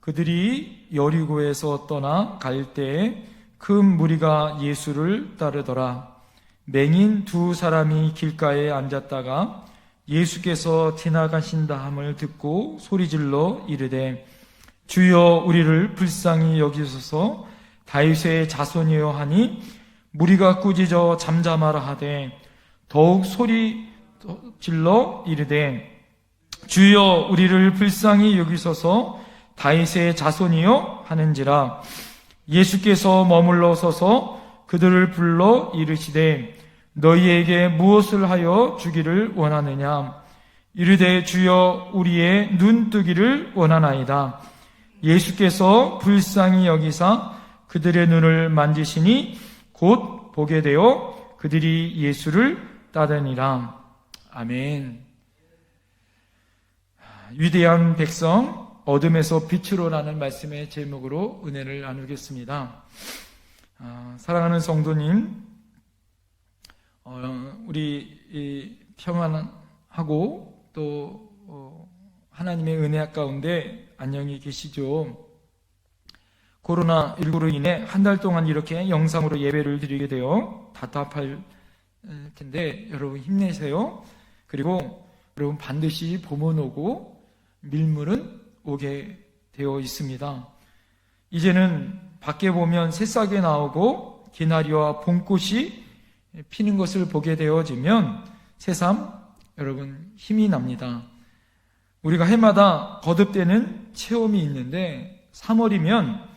그들이 여리고에서 떠나 갈 때에 큰 무리가 예수를 따르더라. 맹인 두 사람이 길가에 앉았다가 예수께서 지나가신다 함을 듣고 소리질러 이르되 주여 우리를 불쌍히 여기소서 다윗의 자손이여 하니 무리가 꾸짖어 잠잠하라 하되 더욱 소리질러 이르되 주여 우리를 불쌍히 여기소서 다윗의 자손이여 하는지라. 예수께서 머물러 서서 그들을 불러 이르시되 너희에게 무엇을 하여 주기를 원하느냐. 이르되 주여 우리의 눈 뜨기를 원하나이다. 예수께서 불쌍히 여기사 그들의 눈을 만지시니 곧 보게 되어 그들이 예수를 따르니라. 아멘. 위대한 백성 어둠에서 빛으로라는 말씀의 제목으로 은혜를 나누겠습니다. 사랑하는 성도님, 우리 평안하고 또 하나님의 은혜 가운데 안녕히 계시죠? 코로나19로 인해 한 달 동안 이렇게 영상으로 예배를 드리게 되어 답답할 텐데 여러분 힘내세요. 그리고 여러분 반드시 봄은 오고 밀물은 오게 되어 있습니다. 이제는 밖에 보면 새싹이 나오고 기나리와 봄꽃이 피는 것을 보게 되어지면 새삼 여러분 힘이 납니다. 우리가 해마다 거듭되는 체험이 있는데 3월이면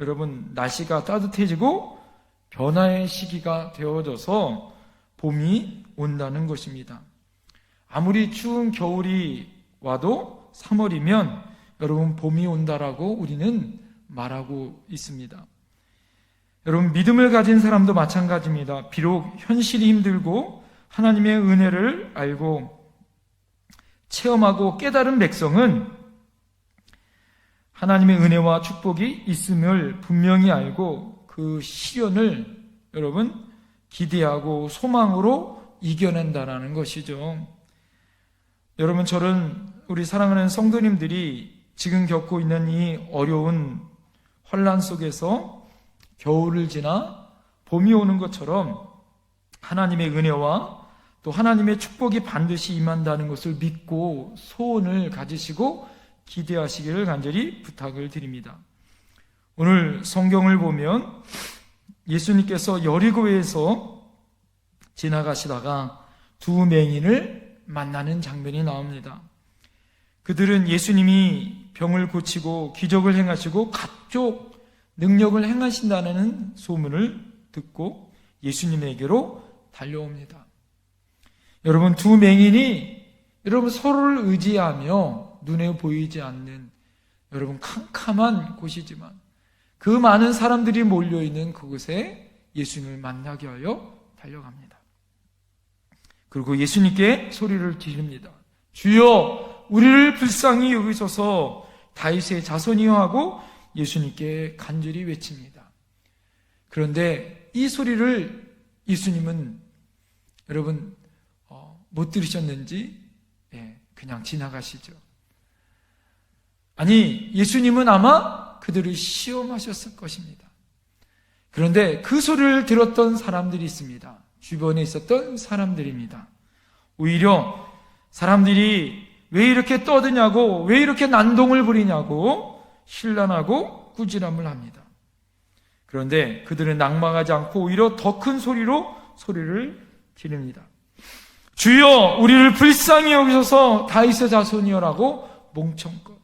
여러분 날씨가 따뜻해지고 변화의 시기가 되어져서 봄이 온다는 것입니다. 아무리 추운 겨울이 와도 3월이면 여러분 봄이 온다라고 우리는 말하고 있습니다. 여러분 믿음을 가진 사람도 마찬가지입니다. 비록 현실이 힘들고 하나님의 은혜를 알고 체험하고 깨달은 백성은 하나님의 은혜와 축복이 있음을 분명히 알고 그 시련을 여러분 기대하고 소망으로 이겨낸다라는 것이죠. 여러분 저는 우리 사랑하는 성도님들이 지금 겪고 있는 이 어려운 혼란 속에서 겨울을 지나 봄이 오는 것처럼 하나님의 은혜와 또 하나님의 축복이 반드시 임한다는 것을 믿고 소원을 가지시고 기대하시기를 간절히 부탁을 드립니다. 오늘 성경을 보면 예수님께서 여리고에서 지나가시다가 두 맹인을 만나는 장면이 나옵니다. 그들은 예수님이 병을 고치고 기적을 행하시고 각종 능력을 행하신다는 소문을 듣고 예수님에게로 달려옵니다. 여러분 두 맹인이 여러분 서로를 의지하며 눈에 보이지 않는 여러분 캄캄한 곳이지만 그 많은 사람들이 몰려있는 그곳에 예수님을 만나게 하여 달려갑니다. 그리고 예수님께 소리를 지릅니다. 주여 우리를 불쌍히 여기소서 다윗의 자손이여 하고 예수님께 간절히 외칩니다. 그런데 이 소리를 예수님은 여러분 못 들으셨는지 그냥 지나가시죠. 아니 예수님은 아마 그들을 시험하셨을 것입니다. 그런데 그 소리를 들었던 사람들이 있습니다. 주변에 있었던 사람들입니다. 오히려 사람들이 왜 이렇게 떠드냐고, 왜 이렇게 난동을 부리냐고 신란하고 꾸지람을 합니다. 그런데 그들은 낭망하지 않고 오히려 더 큰 소리로 소리를 지릅니다. 주여 우리를 불쌍히 여기소서 다윗의 자손이여라고 몽청껏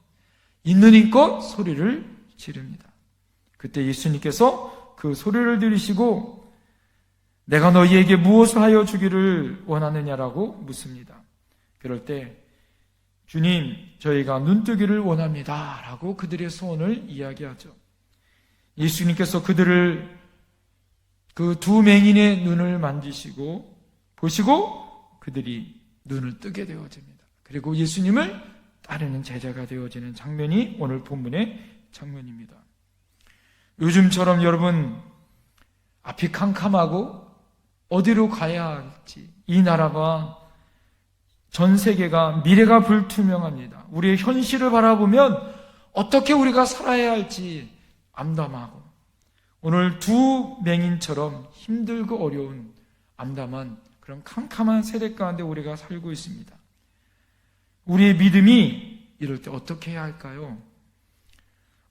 있는 힘껏 소리를 지릅니다. 그때 예수님께서 그 소리를 들으시고 내가 너희에게 무엇을 하여 주기를 원하느냐라고 묻습니다. 그럴 때 주님 저희가 눈뜨기를 원합니다 라고 그들의 소원을 이야기하죠. 예수님께서 그들을 그 두 맹인의 눈을 만지시고 보시고 그들이 눈을 뜨게 되어집니다. 그리고 예수님을 따르는 제자가 되어지는 장면이 오늘 본문의 장면입니다. 요즘처럼 여러분 앞이 캄캄하고 어디로 가야 할지 이 나라가 전 세계가 미래가 불투명합니다. 우리의 현실을 바라보면 어떻게 우리가 살아야 할지 암담하고, 오늘 두 맹인처럼 힘들고 어려운 암담한 그런 캄캄한 세대 가운데 우리가 살고 있습니다. 우리의 믿음이 이럴 때 어떻게 해야 할까요?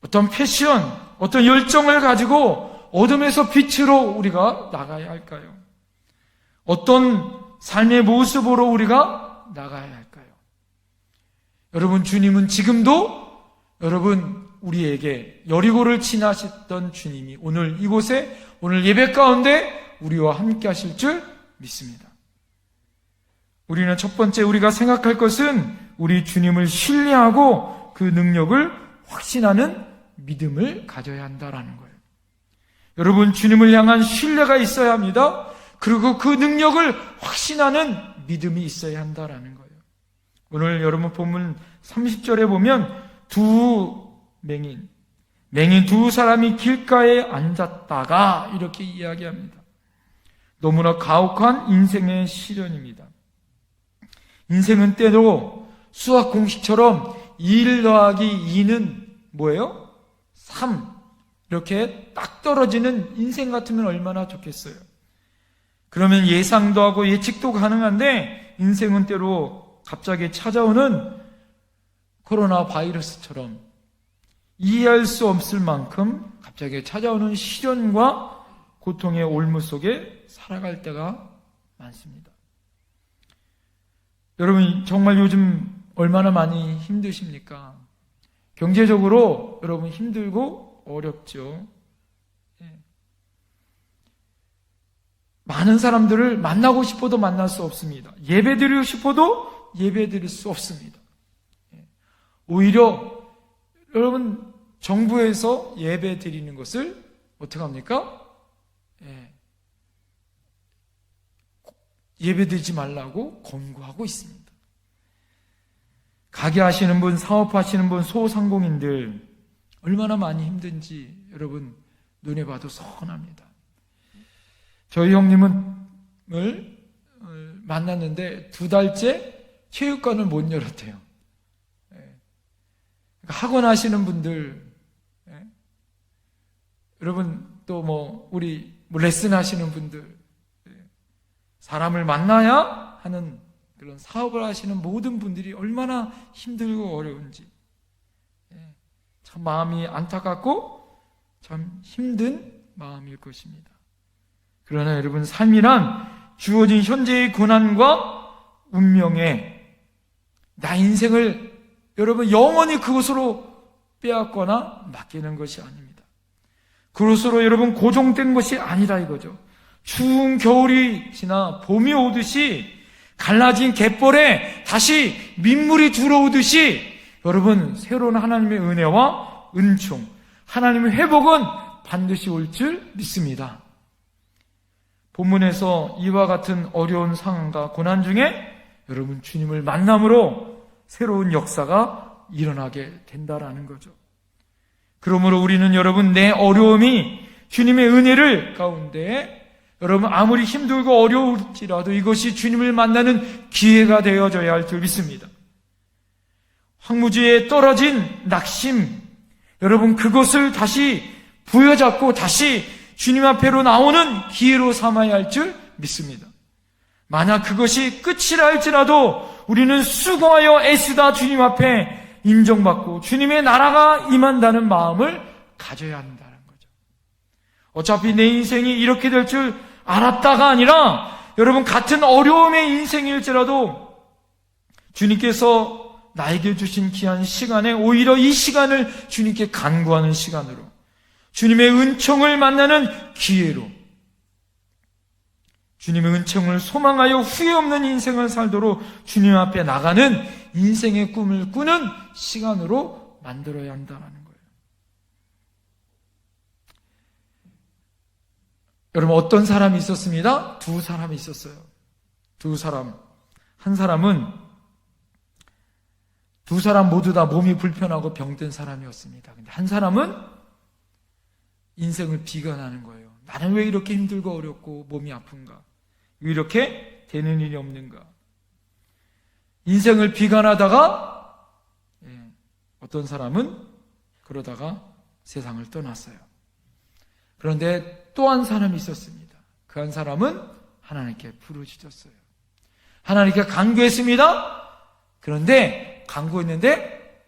어떤 패션, 어떤 열정을 가지고 어둠에서 빛으로 우리가 나가야 할까요? 어떤 삶의 모습으로 우리가 나가야 할까요? 여러분, 주님은 지금도 여러분 우리에게 여리고를 지나셨던 주님이 오늘 이곳에, 오늘 예배 가운데 우리와 함께 하실 줄 믿습니다. 우리는 첫 번째 우리가 생각할 것은 우리 주님을 신뢰하고 그 능력을 확신하는 믿음을 가져야 한다라는 거예요. 여러분, 주님을 향한 신뢰가 있어야 합니다. 그리고 그 능력을 확신하는 믿음이 있어야 한다라는 거예요. 오늘 여러분 본문 30절에 보면 두 맹인 두 사람이 길가에 앉았다가 이렇게 이야기합니다. 너무나 가혹한 인생의 시련입니다. 인생은 때로 수학 공식처럼 1 더하기 2는 뭐예요? 3. 이렇게 딱 떨어지는 인생 같으면 얼마나 좋겠어요. 그러면 예상도 하고 예측도 가능한데 인생은 때로 갑자기 찾아오는 코로나 바이러스처럼 이해할 수 없을 만큼 갑자기 찾아오는 시련과 고통의 올무 속에 살아갈 때가 많습니다. 여러분, 정말 요즘 얼마나 많이 힘드십니까? 경제적으로 여러분 힘들고 어렵죠. 많은 사람들을 만나고 싶어도 만날 수 없습니다. 예배드리고 싶어도 예배드릴 수 없습니다. 오히려 여러분, 정부에서 예배드리는 것을 어떻게 합니까? 예배드리지 말라고 권고하고 있습니다. 가게 하시는 분, 사업하시는 분, 소상공인들 얼마나 많이 힘든지 여러분 눈에 봐도 서운합니다. 저희 형님을 만났는데 2달째 체육관을 못 열었대요. 학원 하시는 분들, 여러분 또 우리 레슨 하시는 분들, 사람을 만나야 하는 그런 사업을 하시는 모든 분들이 얼마나 힘들고 어려운지 참 마음이 안타깝고 참 힘든 마음일 것입니다. 그러나 여러분, 삶이란 주어진 현재의 고난과 운명에 나 인생을 여러분 영원히 그것으로 빼앗거나 맡기는 것이 아닙니다. 그것으로 여러분 고정된 것이 아니라 이거죠. 추운 겨울이 지나 봄이 오듯이 갈라진 갯벌에 다시 민물이 들어오듯이 여러분 새로운 하나님의 은혜와 은총, 하나님의 회복은 반드시 올 줄 믿습니다. 본문에서 이와 같은 어려운 상황과 고난 중에 여러분 주님을 만남으로 새로운 역사가 일어나게 된다라는 거죠. 그러므로 우리는 여러분 내 어려움이 주님의 은혜를 가운데 여러분 아무리 힘들고 어려울지라도 이것이 주님을 만나는 기회가 되어져야 할 줄 믿습니다. 황무지에 떨어진 낙심, 여러분 그것을 다시 부여잡고 다시 주님 앞에로 나오는 기회로 삼아야 할 줄 믿습니다. 만약 그것이 끝이라 할지라도 우리는 수고하여 애쓰다 주님 앞에 인정받고 주님의 나라가 임한다는 마음을 가져야 한다는 거죠. 어차피 내 인생이 이렇게 될 줄 알았다가 아니라 여러분 같은 어려움의 인생일지라도 주님께서 나에게 주신 귀한 시간에 오히려 이 시간을 주님께 간구하는 시간으로, 주님의 은총을 만나는 기회로, 주님의 은총을 소망하여 후회 없는 인생을 살도록 주님 앞에 나가는 인생의 꿈을 꾸는 시간으로 만들어야 한다는 거예요. 여러분 어떤 사람이 있었습니다? 2 사람이 있었어요. 2 사람. 한 사람은 2 사람 모두 다 몸이 불편하고 병든 사람이었습니다. 근데 한 사람은 인생을 비관하는 거예요. 나는 왜 이렇게 힘들고 어렵고 몸이 아픈가? 왜 이렇게 되는 일이 없는가? 인생을 비관하다가 어떤 사람은 그러다가 세상을 떠났어요. 그런데 또 한 사람이 있었습니다. 그 한 사람은 하나님께 부르짖었어요. 하나님께 간구했습니다. 그런데 간구했는데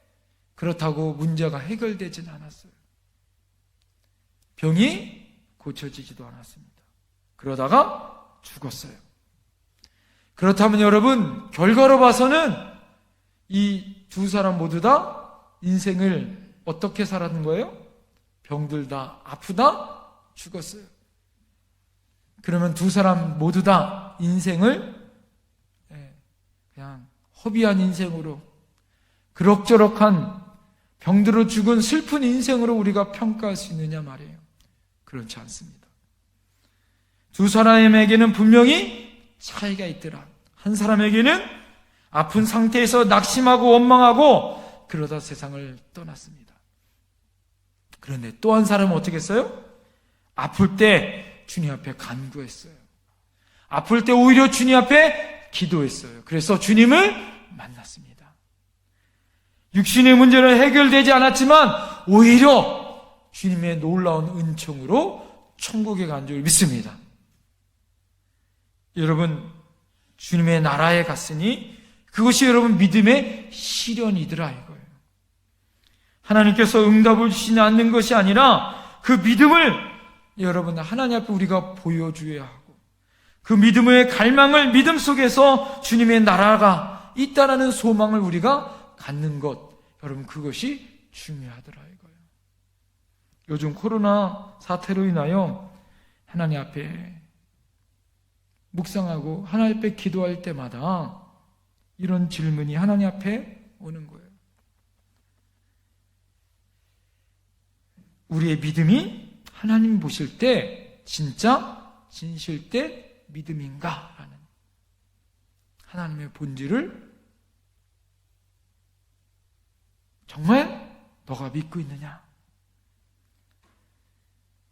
그렇다고 문제가 해결되진 않았어요. 병이 고쳐지지도 않았습니다. 그러다가 죽었어요. 그렇다면 여러분, 결과로 봐서는 이 두 사람 모두 다 인생을 어떻게 살았는 거예요? 병들다, 아프다, 죽었어요. 그러면 두 사람 모두 다 인생을 그냥 허비한 인생으로, 그럭저럭한 병들어 죽은 슬픈 인생으로 우리가 평가할 수 있느냐 말이에요. 그렇지 않습니다. 두 사람에게는 분명히 차이가 있더라. 한 사람에게는 아픈 상태에서 낙심하고 원망하고 그러다 세상을 떠났습니다. 그런데 또 한 사람은 어떻게 했어요? 아플 때 주님 앞에 간구했어요. 아플 때 오히려 주님 앞에 기도했어요. 그래서 주님을 만났습니다. 육신의 문제는 해결되지 않았지만 오히려 주님의 놀라운 은총으로 천국에 간 줄 믿습니다. 여러분, 주님의 나라에 갔으니 그것이 여러분 믿음의 실현이더라 이거예요. 하나님께서 응답을 주시지 않는 것이 아니라 그 믿음을 여러분 하나님 앞에 우리가 보여줘야 하고, 그 믿음의 갈망을 믿음 속에서 주님의 나라가 있다라는 소망을 우리가 갖는 것, 여러분 그것이 중요하더라 이거예요. 요즘 코로나 사태로 인하여 하나님 앞에 묵상하고 하나님 앞에 기도할 때마다 이런 질문이 하나님 앞에 오는 거예요. 우리의 믿음이 하나님 보실 때 진짜 진실된 믿음인가? 라는 하나님의 본질을 정말 너가 믿고 있느냐?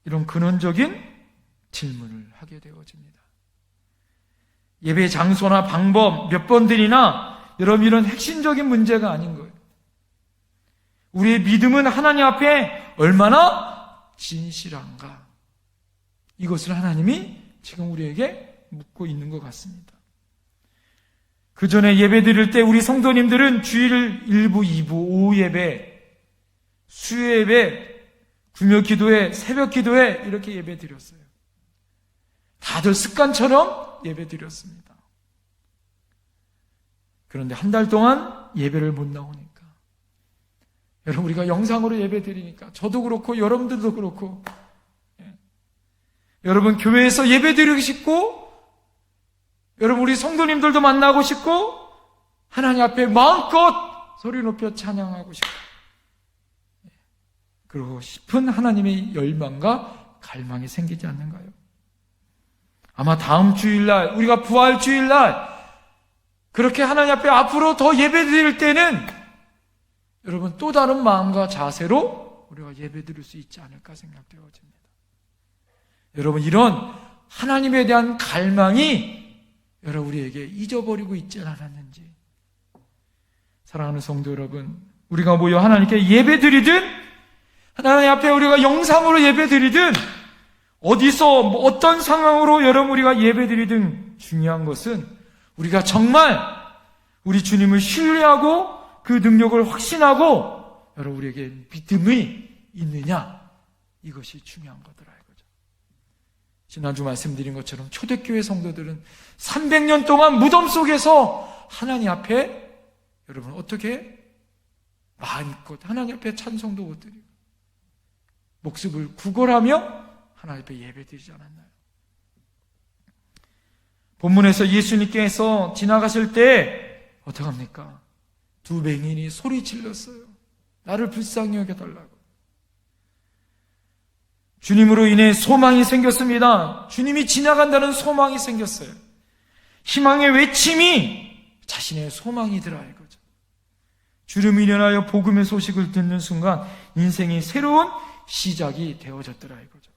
이런 근원적인 질문을 하게 되어집니다. 예배 장소나 방법 몇 번들이나 여러분 이런 핵심적인 문제가 아닌 거예요. 우리의 믿음은 하나님 앞에 얼마나 진실한가, 이것을 하나님이 지금 우리에게 묻고 있는 것 같습니다. 그 전에 예배 드릴 때 우리 성도님들은 주일 1부, 2부, 오후 예배, 수요 예배, 금요 기도회, 새벽 기도회 이렇게 예배 드렸어요. 다들 습관처럼 예배 드렸습니다. 그런데 한 달 동안 예배를 못 나오니까, 여러분 우리가 영상으로 예배 드리니까 저도 그렇고 여러분들도 그렇고, 여러분 교회에서 예배 드리고 싶고, 여러분 우리 성도님들도 만나고 싶고, 하나님 앞에 마음껏 소리 높여 찬양하고 싶고, 그러고 싶은 하나님의 열망과 갈망이 생기지 않는가요? 아마 다음 주일날, 우리가 부활 주일날 그렇게 하나님 앞에 앞으로 더 예배 드릴 때는 여러분 또 다른 마음과 자세로 우리가 예배 드릴 수 있지 않을까 생각되어집니다. 여러분 이런 하나님에 대한 갈망이 여러분 우리에게 잊어버리고 있지 않았는지. 사랑하는 성도 여러분, 우리가 모여 하나님께 예배 드리든 하나님 앞에 우리가 영상으로 예배 드리든 어디서 어떤 상황으로 여러분 우리가 예배드리든 중요한 것은 우리가 정말 우리 주님을 신뢰하고 그 능력을 확신하고 여러분 우리에게 믿음이 있느냐, 이것이 중요한 거더라 이거죠. 지난주 말씀드린 것처럼 초대교회 성도들은 300년 동안 무덤 속에서 하나님 앞에 여러분 어떻게 마음껏 하나님 앞에 찬송도 못 드리고 목숨을 구걸하며 하나님 앞에 예배드리지 않았나요? 본문에서 예수님께서 지나가실 때 어떡합니까? 두 맹인이 소리 질렀어요. 나를 불쌍히 여겨달라고. 주님으로 인해 소망이 생겼습니다. 주님이 지나간다는 소망이 생겼어요. 희망의 외침이 자신의 소망이더라 이거죠. 주를 인하여 복음의 소식을 듣는 순간 인생이 새로운 시작이 되어졌더라 이거죠.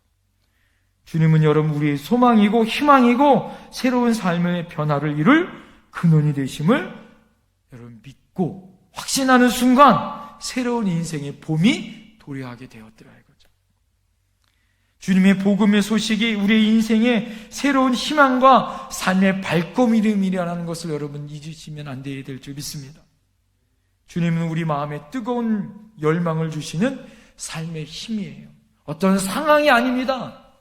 주님은 여러분 우리의 소망이고 희망이고 새로운 삶의 변화를 이룰 근원이 되심을 여러분 믿고 확신하는 순간 새로운 인생의 봄이 도래하게 되었더라 이거죠. 주님의 복음의 소식이 우리의 인생의 새로운 희망과 삶의 발걸음이라는 것을 여러분 잊으시면 안 돼야 될 줄 믿습니다. 주님은 우리 마음에 뜨거운 열망을 주시는 삶의 힘이에요. 어떤 상황이 아닙니다.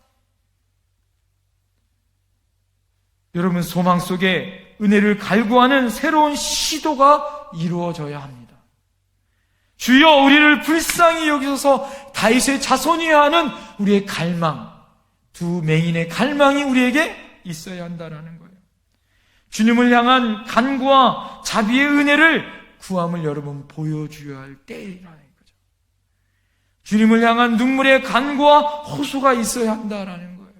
여러분, 소망 속에 은혜를 갈구하는 새로운 시도가 이루어져야 합니다. 주여 우리를 불쌍히 여기소서 다윗의 자손이어야 하는 우리의 갈망, 두 맹인의 갈망이 우리에게 있어야 한다는 거예요. 주님을 향한 간구와 자비의 은혜를 구함을 여러분 보여줘야 할 때라는 거죠. 주님을 향한 눈물의 간구와 호소가 있어야 한다라는 거예요.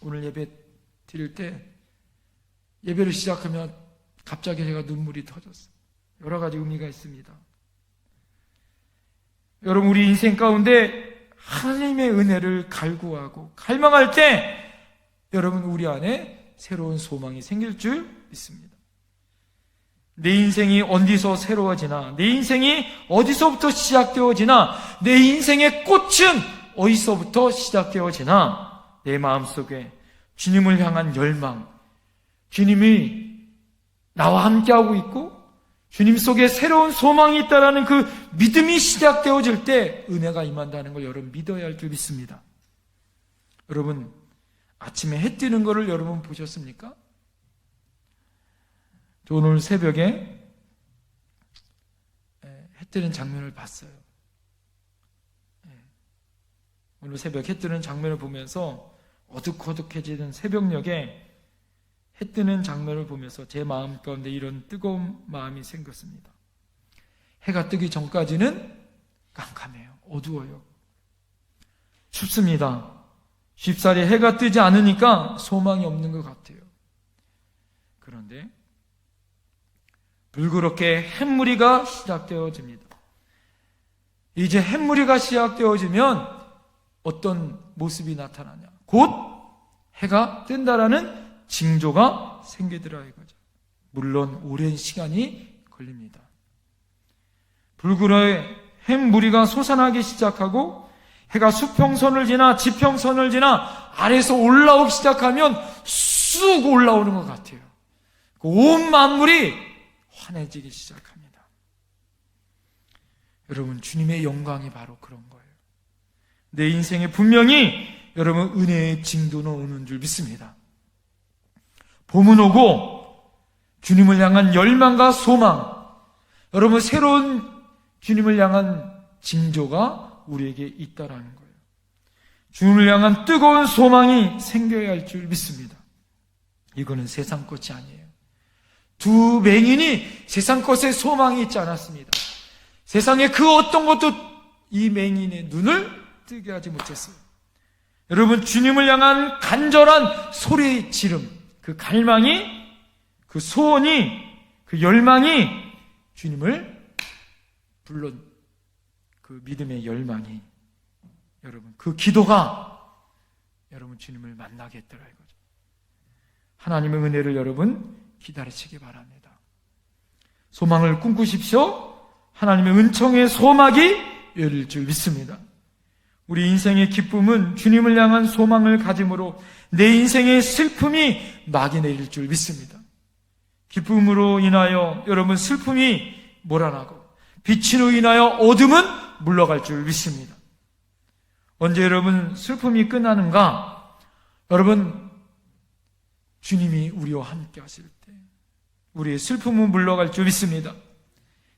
오늘 예배 드릴 때 예배를 시작하면 갑자기 제가 눈물이 터졌어요. 여러 가지 의미가 있습니다. 여러분, 우리 인생 가운데 하나님의 은혜를 갈구하고 갈망할 때 여러분 우리 안에 새로운 소망이 생길 줄 믿습니다. 내 인생이 어디서 새로워지나, 내 인생이 어디서부터 시작되어지나, 내 인생의 꽃은 어디서부터 시작되어지나, 내 마음속에 주님을 향한 열망, 주님이 나와 함께하고 있고 주님 속에 새로운 소망이 있다라는 그 믿음이 시작되어질 때 은혜가 임한다는 걸 여러분 믿어야 할 줄 믿습니다. 여러분, 아침에 해 뜨는 거를 여러분 보셨습니까? 저 오늘 새벽에 해 뜨는 장면을 봤어요. 오늘 새벽 해 뜨는 장면을 보면서 어둑어둑해지는 새벽녘에 해 뜨는 장면을 보면서 제 마음 가운데 이런 뜨거운 마음이 생겼습니다. 해가 뜨기 전까지는 깜깜해요. 어두워요. 춥습니다. 쉽사리 해가 뜨지 않으니까 소망이 없는 것 같아요. 그런데 불그렇게 햇무리가 시작되어집니다. 이제 햇무리가 시작되어지면 어떤 모습이 나타나냐? 곧 해가 뜬다라는 징조가 생기더라 이거죠. 물론 오랜 시간이 걸립니다. 불그레 햇무리가 솟아나기 시작하고 해가 수평선을 지나 지평선을 지나 아래에서 올라오기 시작하면 쑥 올라오는 것 같아요. 온 만물이 환해지기 시작합니다. 여러분, 주님의 영광이 바로 그런 거예요. 내 인생에 분명히 여러분 은혜의 징조는 오는 줄 믿습니다. 봄은 오고 주님을 향한 열망과 소망, 여러분 새로운 주님을 향한 징조가 우리에게 있다라는 거예요. 주님을 향한 뜨거운 소망이 생겨야 할 줄 믿습니다. 이거는 세상 것이 아니에요. 두 맹인이 세상 것에 소망이 있지 않았습니다. 세상에 그 어떤 것도 이 맹인의 눈을 뜨게 하지 못했어요. 여러분, 주님을 향한 간절한 소리 지름, 그 갈망이, 그 소원이, 그 열망이 주님을 불러, 그 믿음의 열망이, 여러분 그 기도가 여러분 주님을 만나게 했더라 이거죠. 하나님의 은혜를 여러분 기다리시기 바랍니다. 소망을 꿈꾸십시오. 하나님의 은총의 소막이 열릴 줄 믿습니다. 우리 인생의 기쁨은 주님을 향한 소망을 가짐으로 내 인생의 슬픔이 막이 내릴 줄 믿습니다. 기쁨으로 인하여 여러분 슬픔이 몰아나고 빛으로 인하여 어둠은 물러갈 줄 믿습니다. 언제 여러분 슬픔이 끝나는가? 여러분, 주님이 우리와 함께 하실 때 우리의 슬픔은 물러갈 줄 믿습니다.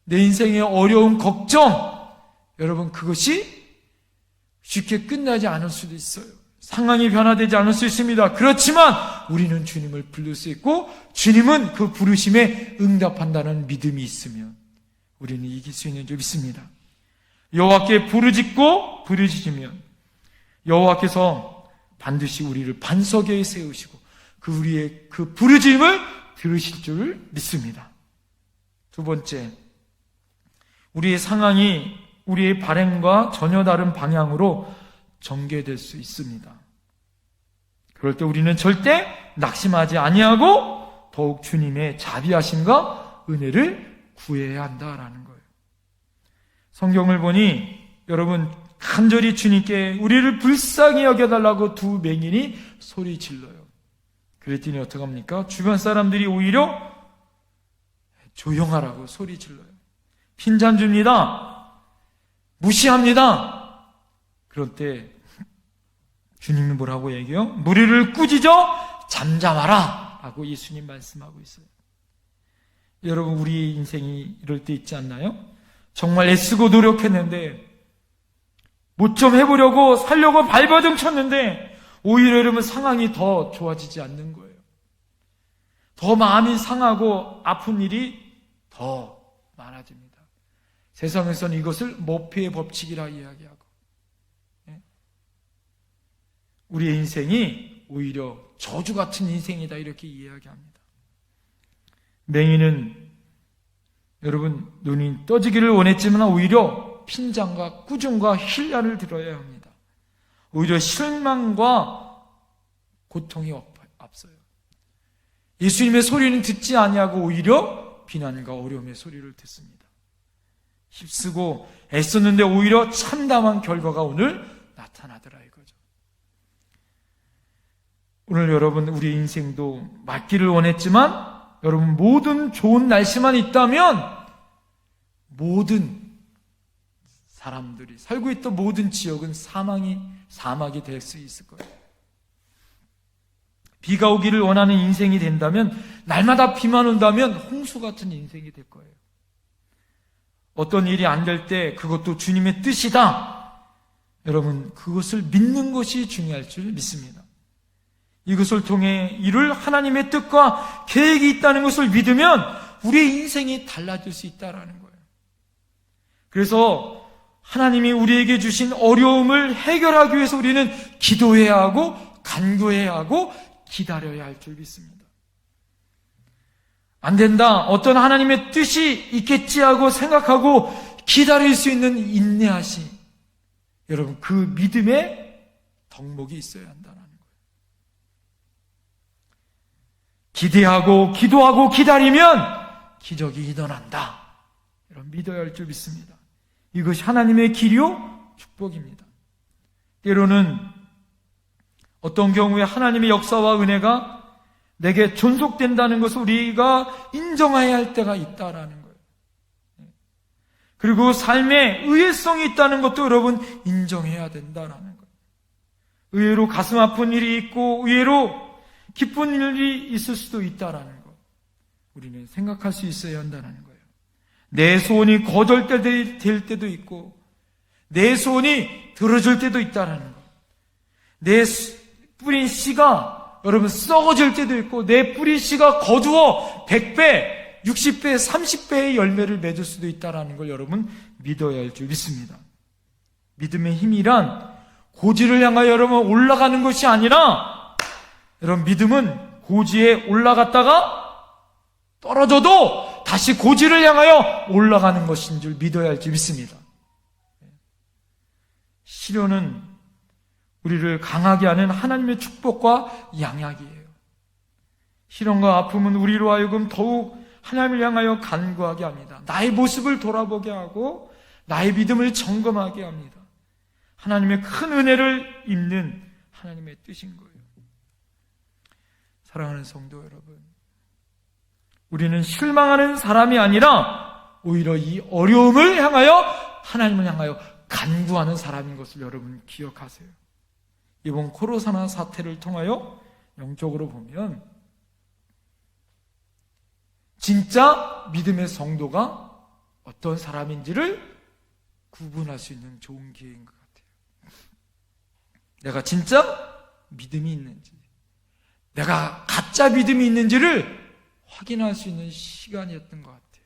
내 인생의 어려운 걱정, 여러분 그것이 쉽게 끝나지 않을 수도 있어요. 상황이 변화되지 않을 수 있습니다. 그렇지만 우리는 주님을 부를 수 있고 주님은 그 부르심에 응답한다는 믿음이 있으면 우리는 이길 수 있는 줄 믿습니다. 여호와께 부르짖고 부르짖으면 여호와께서 반드시 우리를 반석에 세우시고 그 우리의 그 부르짖음을 들으실 줄 믿습니다. 두 번째, 우리의 상황이 우리의 발행과 전혀 다른 방향으로 전개될 수 있습니다. 그럴 때 우리는 절대 낙심하지 아니하고 더욱 주님의 자비하심과 은혜를 구해야 한다라는 거예요. 성경을 보니 여러분 간절히 주님께 우리를 불쌍히 여겨달라고 두 맹인이 소리 질러요. 그랬더니 어떡합니까? 주변 사람들이 오히려 조용하라고 소리 질러요. 핀잔 줍니다. 무시합니다. 그럴 때 주님이 뭐라고 얘기해요? 무리를 꾸짖어 잠잠하라 라고 예수님 말씀하고 있어요. 여러분, 우리의 인생이 이럴 때 있지 않나요? 정말 애쓰고 노력했는데 뭐 좀 해보려고 살려고 발버둥 쳤는데 오히려 여러분 상황이 더 좋아지지 않는 거예요. 더 마음이 상하고 아픈 일이 더 많아집니다. 세상에서는 이것을 모피의 법칙이라 이야기하고, 우리의 인생이 오히려 저주 같은 인생이다 이렇게 이야기합니다. 맹인은 여러분 눈이 떠지기를 원했지만 오히려 핀잔과 꾸중과 힐난을 들어야 합니다. 오히려 실망과 고통이 앞서요. 예수님의 소리는 듣지 아니하고 오히려 비난과 어려움의 소리를 듣습니다. 힘쓰고 애썼는데 오히려 참담한 결과가 오늘 나타나더라 이거죠. 오늘 여러분 우리 인생도 맞기를 원했지만 여러분 모든 좋은 날씨만 있다면 모든 사람들이 살고 있던 모든 지역은 사막이 될 수 있을 거예요. 비가 오기를 원하는 인생이 된다면 날마다 비만 온다면 홍수 같은 인생이 될 거예요. 어떤 일이 안 될 때 그것도 주님의 뜻이다. 여러분 그것을 믿는 것이 중요할 줄 믿습니다. 이것을 통해 이룰 하나님의 뜻과 계획이 있다는 것을 믿으면 우리의 인생이 달라질 수 있다는 거예요. 그래서 하나님이 우리에게 주신 어려움을 해결하기 위해서 우리는 기도해야 하고 간구해야 하고 기다려야 할 줄 믿습니다. 안 된다, 어떤 하나님의 뜻이 있겠지 하고 생각하고 기다릴 수 있는 인내하심, 여러분 그 믿음의 덕목이 있어야 한다는 거예요. 기대하고 기도하고 기다리면 기적이 일어난다, 여러분 믿어야 할 줄 믿습니다. 이것이 하나님의 길이요 축복입니다. 때로는 어떤 경우에 하나님의 역사와 은혜가 내게 존속된다는 것을 우리가 인정해야 할 때가 있다라는 거예요. 그리고 삶에 의외성이 있다는 것도 여러분 인정해야 된다라는 거예요. 의외로 가슴 아픈 일이 있고 의외로 기쁜 일이 있을 수도 있다라는 것, 우리는 생각할 수 있어야 한다는 거예요. 내 소원이 거절될 때도 있고 내 소원이 들어줄 때도 있다라는 것, 내 뿌린 씨가 여러분 썩어질 때도 있고 내 뿌린 씨가 거두어 100배, 60배, 30배의 열매를 맺을 수도 있다는 걸 여러분 믿어야 할 줄 믿습니다. 믿음의 힘이란 고지를 향하여 여러분 올라가는 것이 아니라, 여러분 믿음은 고지에 올라갔다가 떨어져도 다시 고지를 향하여 올라가는 것인 줄 믿어야 할 줄 믿습니다. 시련은 우리를 강하게 하는 하나님의 축복과 양약이에요. 시련과 아픔은 우리로 하여금 더욱 하나님을 향하여 간구하게 합니다. 나의 모습을 돌아보게 하고 나의 믿음을 점검하게 합니다. 하나님의 큰 은혜를 입는 하나님의 뜻인 거예요. 사랑하는 성도 여러분, 우리는 실망하는 사람이 아니라 오히려 이 어려움을 향하여 하나님을 향하여 간구하는 사람인 것을 여러분 기억하세요. 이번 코로나 사태를 통하여 영적으로 보면 진짜 믿음의 성도가 어떤 사람인지를 구분할 수 있는 좋은 기회인 것 같아요. 내가 진짜 믿음이 있는지, 내가 가짜 믿음이 있는지를 확인할 수 있는 시간이었던 것 같아요.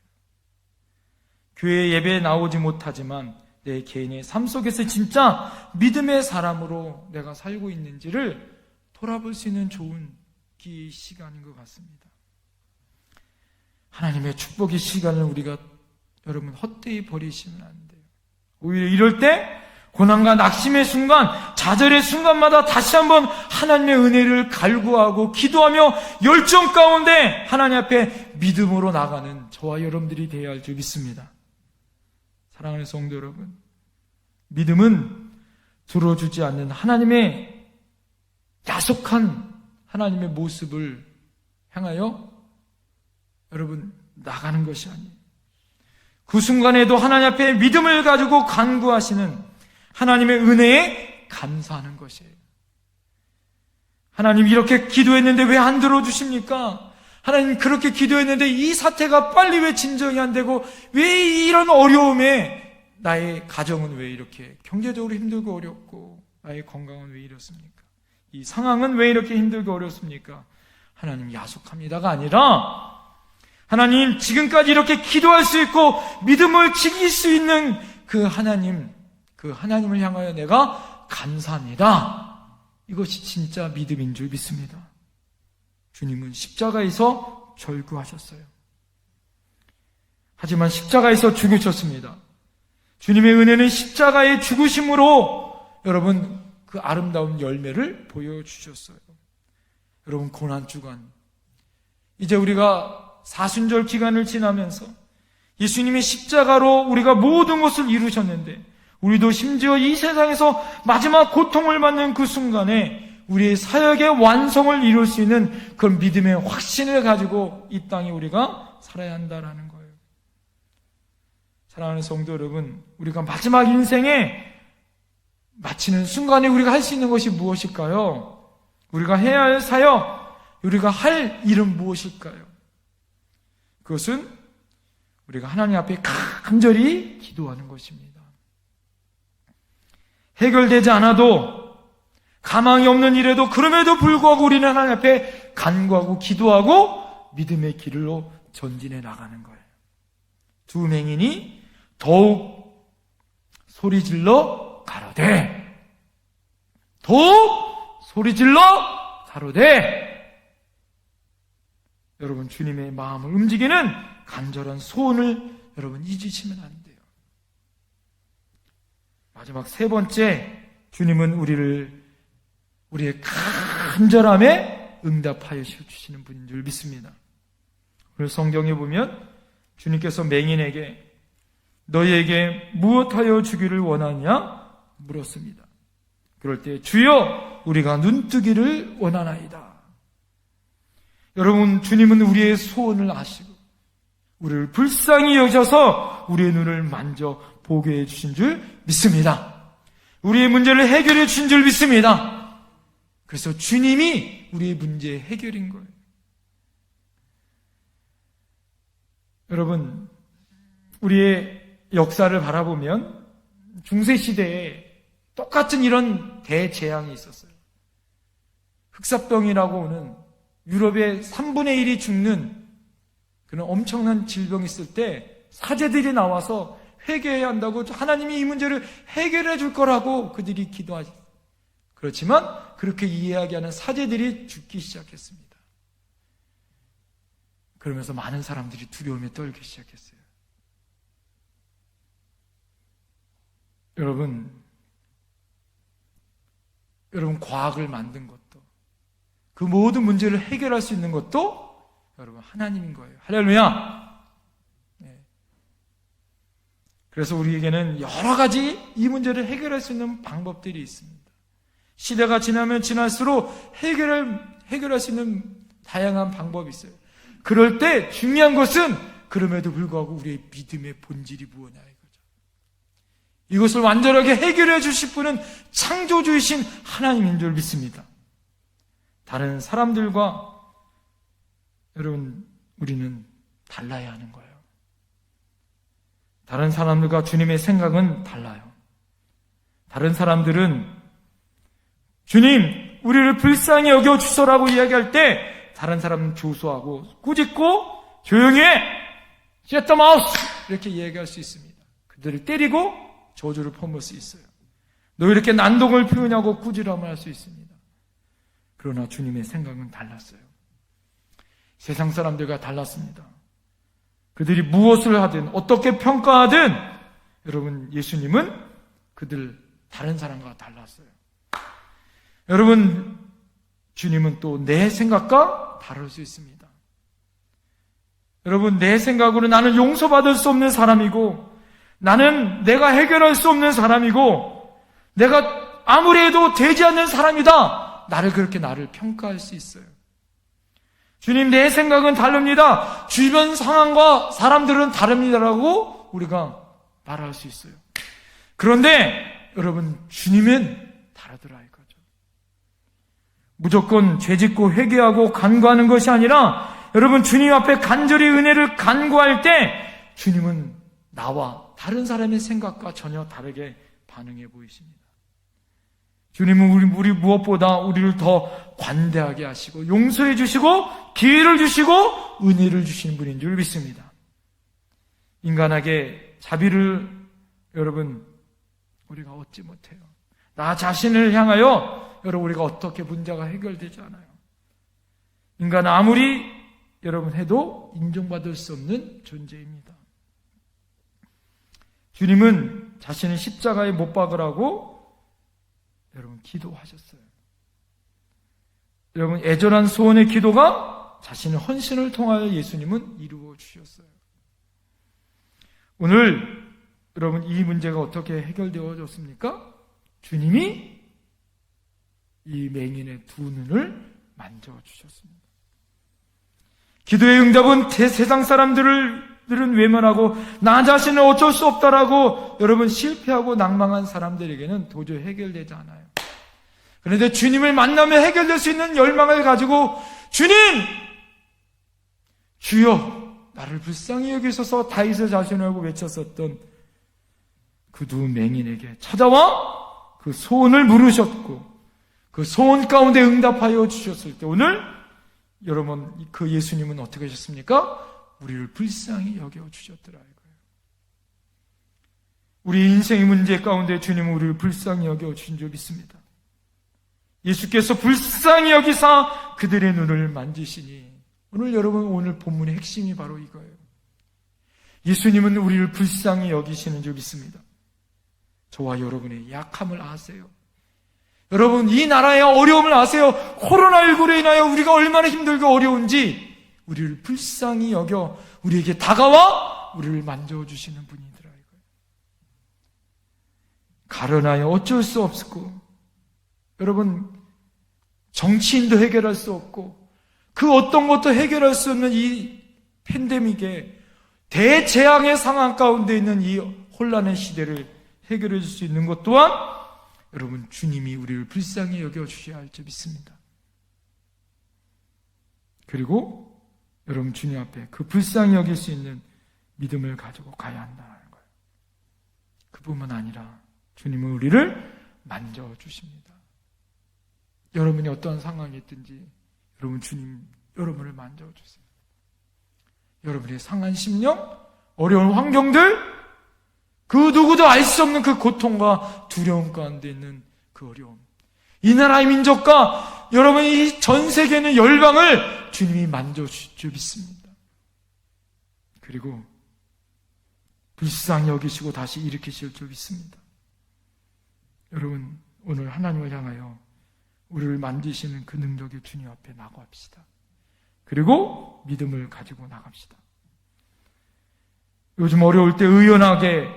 교회 예배에 나오지 못하지만 내 개인의 삶 속에서 진짜 믿음의 사람으로 내가 살고 있는지를 돌아볼 수 있는 좋은 기회의 시간인 것 같습니다. 하나님의 축복의 시간을 우리가 여러분 헛되이 버리시면 안 돼요. 오히려 이럴 때 고난과 낙심의 순간, 좌절의 순간마다 다시 한번 하나님의 은혜를 갈구하고 기도하며 열정 가운데 하나님 앞에 믿음으로 나가는 저와 여러분들이 되어야 할 줄 믿습니다. 사랑하는 성도 여러분, 믿음은 들어주지 않는 하나님의 야속한 하나님의 모습을 향하여 여러분 나가는 것이 아니에요. 그 순간에도 하나님 앞에 믿음을 가지고 간구하시는 하나님의 은혜에 감사하는 것이에요. 하나님, 이렇게 기도했는데 왜 안 들어주십니까? 하나님, 그렇게 기도했는데 이 사태가 빨리 왜 진정이 안 되고, 왜 이런 어려움에 나의 가정은 왜 이렇게 경제적으로 힘들고 어렵고, 나의 건강은 왜 이렇습니까? 이 상황은 왜 이렇게 힘들고 어렵습니까? 하나님, 야속합니다가 아니라, 하나님, 지금까지 이렇게 기도할 수 있고 믿음을 지킬 수 있는 그 하나님을 향하여 내가 감사합니다. 이것이 진짜 믿음인 줄 믿습니다. 주님은 십자가에서 절구하셨어요. 하지만 십자가에서 죽으셨습니다. 주님의 은혜는 십자가의 죽으심으로 여러분 그 아름다운 열매를 보여주셨어요. 여러분, 고난주간, 이제 우리가 사순절 기간을 지나면서 예수님의 십자가로 우리가 모든 것을 이루셨는데, 우리도 심지어 이 세상에서 마지막 고통을 받는 그 순간에 우리의 사역의 완성을 이룰 수 있는 그런 믿음의 확신을 가지고 이 땅에 우리가 살아야 한다는 거예요. 사랑하는 성도 여러분, 우리가 마지막 인생에 마치는 순간에 우리가 할 수 있는 것이 무엇일까요? 우리가 해야 할 사역, 우리가 할 일은 무엇일까요? 그것은 우리가 하나님 앞에 간절히 기도하는 것입니다. 해결되지 않아도, 가망이 없는 일에도 그럼에도 불구하고 우리는 하나님 앞에 간구하고 기도하고 믿음의 길로 전진해 나가는 거예요. 두 맹인이 더욱 소리질러 가로되, 더욱 소리질러 가로되, 여러분, 주님의 마음을 움직이는 간절한 소원을 여러분 잊으시면 안 돼요. 마지막 세 번째, 주님은 우리의 간절함에 응답하여 주시는 분인 줄 믿습니다. 오늘 성경에 보면 주님께서 맹인에게 너희에게 무엇하여 주기를 원하냐 물었습니다. 그럴 때 주여 우리가 눈뜨기를 원하나이다. 여러분, 주님은 우리의 소원을 아시고 우리를 불쌍히 여겨서 우리의 눈을 만져 보게 해주신 줄 믿습니다. 우리의 문제를 해결해 주신 줄 믿습니다. 그래서 주님이 우리의 문제의 해결인 거예요. 여러분, 우리의 역사를 바라보면 중세시대에 똑같은 이런 대재앙이 있었어요. 흑사병이라고 오는 유럽의 3분의 1이 죽는 그런 엄청난 질병이 있을 때 사제들이 나와서 회개해야 한다고, 하나님이 이 문제를 해결해 줄 거라고 그들이 기도하셨어요. 그렇지만 그렇게 이야기하는 사제들이 죽기 시작했습니다. 그러면서 많은 사람들이 두려움에 떨기 시작했어요. 여러분 과학을 만든 것도, 그 모든 문제를 해결할 수 있는 것도 여러분 하나님인 거예요. 할렐루야. 그래서 우리에게는 여러 가지 이 문제를 해결할 수 있는 방법들이 있습니다. 시대가 지나면 지날수록 해결할 수 있는 다양한 방법이 있어요. 그럴 때 중요한 것은 그럼에도 불구하고 우리의 믿음의 본질이 무엇냐 이거죠. 이것을 완전하게 해결해 주실 분은 창조주이신 하나님인 줄 믿습니다. 다른 사람들과 여러분 우리는 달라야 하는 거예요. 다른 사람들과 주님의 생각은 달라요. 다른 사람들은 주님, 우리를 불쌍히 여겨 주소라고 이야기할 때 다른 사람은 조소하고 꾸짖고 조용히 해! Shut the mouth! 이렇게 이야기할 수 있습니다. 그들을 때리고 저주를 퍼물 수 있어요. 너 이렇게 난동을 피우냐고 꾸지람을 할 수 있습니다. 그러나 주님의 생각은 달랐어요. 세상 사람들과 달랐습니다. 그들이 무엇을 하든 어떻게 평가하든 여러분 예수님은 다른 사람과 달랐어요. 여러분 주님은 또 내 생각과 다를 수 있습니다. 여러분 내 생각으로 나는 용서받을 수 없는 사람이고 나는 내가 해결할 수 없는 사람이고 내가 아무리 해도 되지 않는 사람이다. 나를 평가할 수 있어요. 주님, 내 생각은 다릅니다. 주변 상황과 사람들은 다릅니다라고 우리가 말할 수 있어요. 그런데 여러분, 주님은 다르더라 이거죠. 무조건 죄짓고 회개하고 간구하는 것이 아니라 여러분, 주님 앞에 간절히 은혜를 간구할 때 주님은 나와 다른 사람의 생각과 전혀 다르게 반응해 보이십니다. 주님은 우리 무엇보다 우리를 더 관대하게 하시고 용서해 주시고 기회를 주시고 은혜를 주시는 분인 줄 믿습니다. 인간에게 자비를 여러분 우리가 얻지 못해요. 나 자신을 향하여 여러분 우리가 어떻게 문제가 해결되지 않아요. 인간은 아무리 여러분 해도 인정받을 수 없는 존재입니다. 주님은 자신을 십자가에 못 박으라고 여러분 기도하셨어요. 여러분 애절한 소원의 기도가 자신의 헌신을 통하여 예수님은 이루어 주셨어요. 오늘 여러분 이 문제가 어떻게 해결되어졌습니까? 주님이 이 맹인의 두 눈을 만져주셨습니다. 기도의 응답은 세상 사람들은 외면하고 나 자신은 어쩔 수 없다라고 여러분 실패하고 낭망한 사람들에게는 도저히 해결되지 않아요. 그런데 주님을 만나면 해결될 수 있는 열망을 가지고 주님! 주여! 나를 불쌍히 여기소서 다윗의 자신을 하고 외쳤었던 그 두 맹인에게 찾아와 그 소원을 물으셨고 그 소원 가운데 응답하여 주셨을 때 오늘 여러분 그 예수님은 어떻게 하셨습니까? 우리를 불쌍히 여겨주셨더라 이거예요. 우리 인생의 문제 가운데 주님은 우리를 불쌍히 여겨주신 줄 믿습니다. 예수께서 불쌍히 여기사 그들의 눈을 만지시니 오늘 여러분 오늘 본문의 핵심이 바로 이거예요. 예수님은 우리를 불쌍히 여기시는 줄 믿습니다. 저와 여러분의 약함을 아세요. 여러분 이 나라의 어려움을 아세요. 코로나19로 인하여 우리가 얼마나 힘들고 어려운지 우리를 불쌍히 여겨 우리에게 다가와 우리를 만져주시는 분이더라 이거예요. 가련하여 어쩔 수 없고 여러분 정치인도 해결할 수 없고 그 어떤 것도 해결할 수 없는 이 팬데믹에 대재앙의 상황 가운데 있는 이 혼란의 시대를 해결해 줄 수 있는 것 또한 여러분 주님이 우리를 불쌍히 여겨주셔야 할 줄 믿습니다. 그리고 여러분 주님 앞에 그 불쌍히 여길 수 있는 믿음을 가지고 가야 한다는 거예요. 그뿐만 아니라 주님은 우리를 만져주십니다. 여러분이 어떠한 상황이 있든지 여러분 주님 여러분을 만져주세요. 여러분의 상한 심령, 어려운 환경들, 그 누구도 알 수 없는 그 고통과 두려움 가운데 있는 그 어려움, 이 나라의 민족과 여러분 이 전 세계에 있는 열방을 주님이 만져주실 줄 믿습니다. 그리고 불쌍히 여기시고 다시 일으키실 줄 믿습니다. 여러분 오늘 하나님을 향하여 우리를 만지시는 그 능력의 주님 앞에 나아갑시다. 그리고 믿음을 가지고 나갑시다. 요즘 어려울 때 의연하게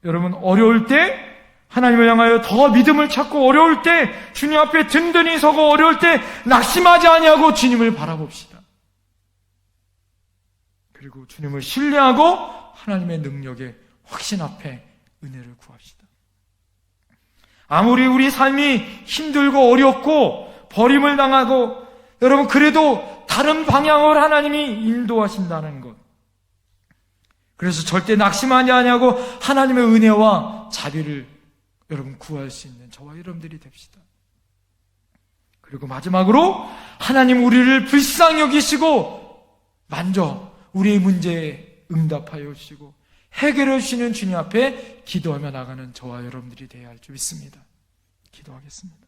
여러분 어려울 때 하나님을 향하여 더 믿음을 찾고 어려울 때 주님 앞에 든든히 서고 어려울 때 낙심하지 아니하고 주님을 바라봅시다. 그리고 주님을 신뢰하고 하나님의 능력에 확신 앞에 은혜를 구합시다. 아무리 우리 삶이 힘들고 어렵고 버림을 당하고 여러분 그래도 다른 방향으로 하나님이 인도하신다는 것, 그래서 절대 낙심하지 아니하고 하나님의 은혜와 자비를 여러분 구할 수 있는 저와 여러분들이 됩시다. 그리고 마지막으로 하나님 우리를 불쌍히 여기시고 만져 우리의 문제에 응답하여 주시고 해결해 주시는 주님 앞에 기도하며 나가는 저와 여러분들이 되어야 할 줄 믿습니다. 기도하겠습니다.